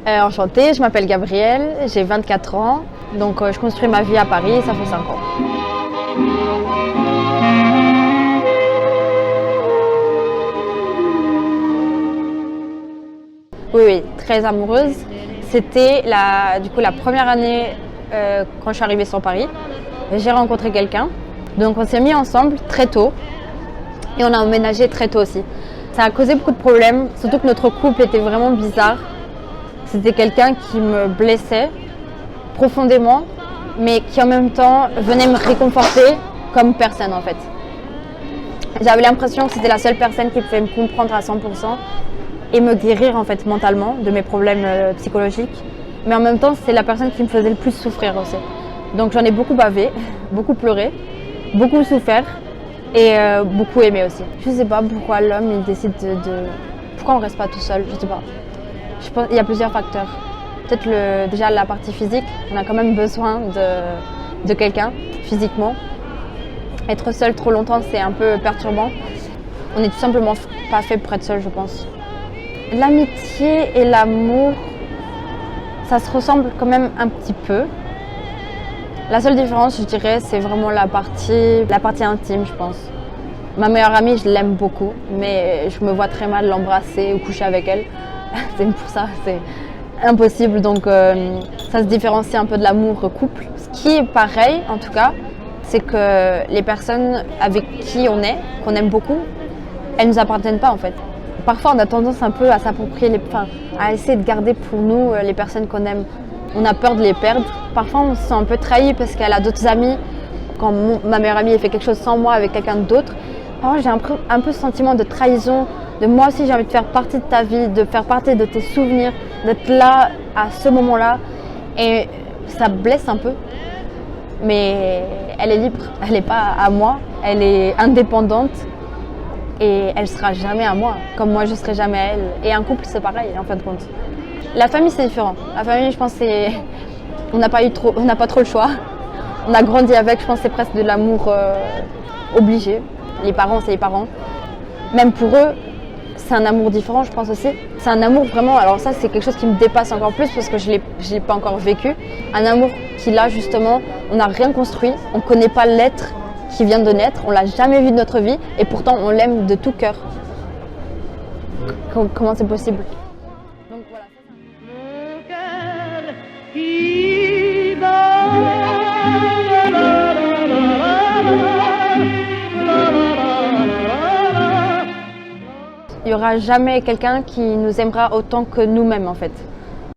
Enchantée, je m'appelle Gabrielle, j'ai 24 ans, donc je construis ma vie à Paris, ça fait 5 ans. Oui, oui, très amoureuse. C'était la première année quand je suis arrivée sur Paris. J'ai rencontré quelqu'un, donc on s'est mis ensemble très tôt et on a emménagé très tôt aussi. Ça a causé beaucoup de problèmes, surtout que notre couple était vraiment bizarre. C'était quelqu'un qui me blessait profondément, mais qui en même temps venait me réconforter comme personne en fait. J'avais l'impression que c'était la seule personne qui pouvait me comprendre à 100% et me guérir en fait mentalement de mes problèmes psychologiques. Mais en même temps, c'est la personne qui me faisait le plus souffrir aussi. Donc j'en ai beaucoup bavé, beaucoup pleuré, beaucoup souffert et beaucoup aimé aussi. Je sais pas pourquoi l'homme il décide Pourquoi on reste pas tout seul, je sais pas. Je pense qu'il y a plusieurs facteurs. Peut-être déjà la partie physique, on a quand même besoin de quelqu'un physiquement. Être seul trop longtemps, c'est un peu perturbant. On n'est tout simplement pas fait pour être seul, je pense. L'amitié et l'amour, ça se ressemble quand même un petit peu. La seule différence, je dirais, c'est vraiment la partie intime, je pense. Ma meilleure amie, je l'aime beaucoup, mais je me vois très mal l'embrasser ou coucher avec elle. C'est pour ça, c'est impossible. Donc, ça se différencie un peu de l'amour couple. Ce qui est pareil, en tout cas, c'est que les personnes avec qui on est, qu'on aime beaucoup, elles ne nous appartiennent pas en fait. Parfois, on a tendance un peu à s'approprier, à essayer de garder pour nous les personnes qu'on aime. On a peur de les perdre. Parfois, on se sent un peu trahi parce qu'elle a d'autres amis. Quand ma meilleure amie fait quelque chose sans moi avec quelqu'un d'autre, parfois j'ai un peu ce sentiment de trahison. De moi aussi, j'ai envie de faire partie de ta vie, de faire partie de tes souvenirs, d'être là à ce moment-là. Et ça blesse un peu. Mais elle est libre, elle n'est pas à moi, elle est indépendante. Et elle sera jamais à moi, comme moi je serai jamais à elle. Et un couple c'est pareil en fin de compte. La famille c'est différent. La famille je pense on n'a pas trop le choix. On a grandi avec, je pense que c'est presque de l'amour obligé. Les parents c'est les parents. Même pour eux, c'est un amour différent je pense aussi. C'est un amour vraiment, alors ça c'est quelque chose qui me dépasse encore plus parce que je l'ai pas encore vécu. Un amour qui là justement, on n'a rien construit, on ne connaît pas l'être qui vient de naître, on l'a jamais vu de notre vie et pourtant on l'aime de tout cœur. Comment c'est possible? Donc voilà. Mon cœur qui bat. Il n'y aura jamais quelqu'un qui nous aimera autant que nous-mêmes en fait.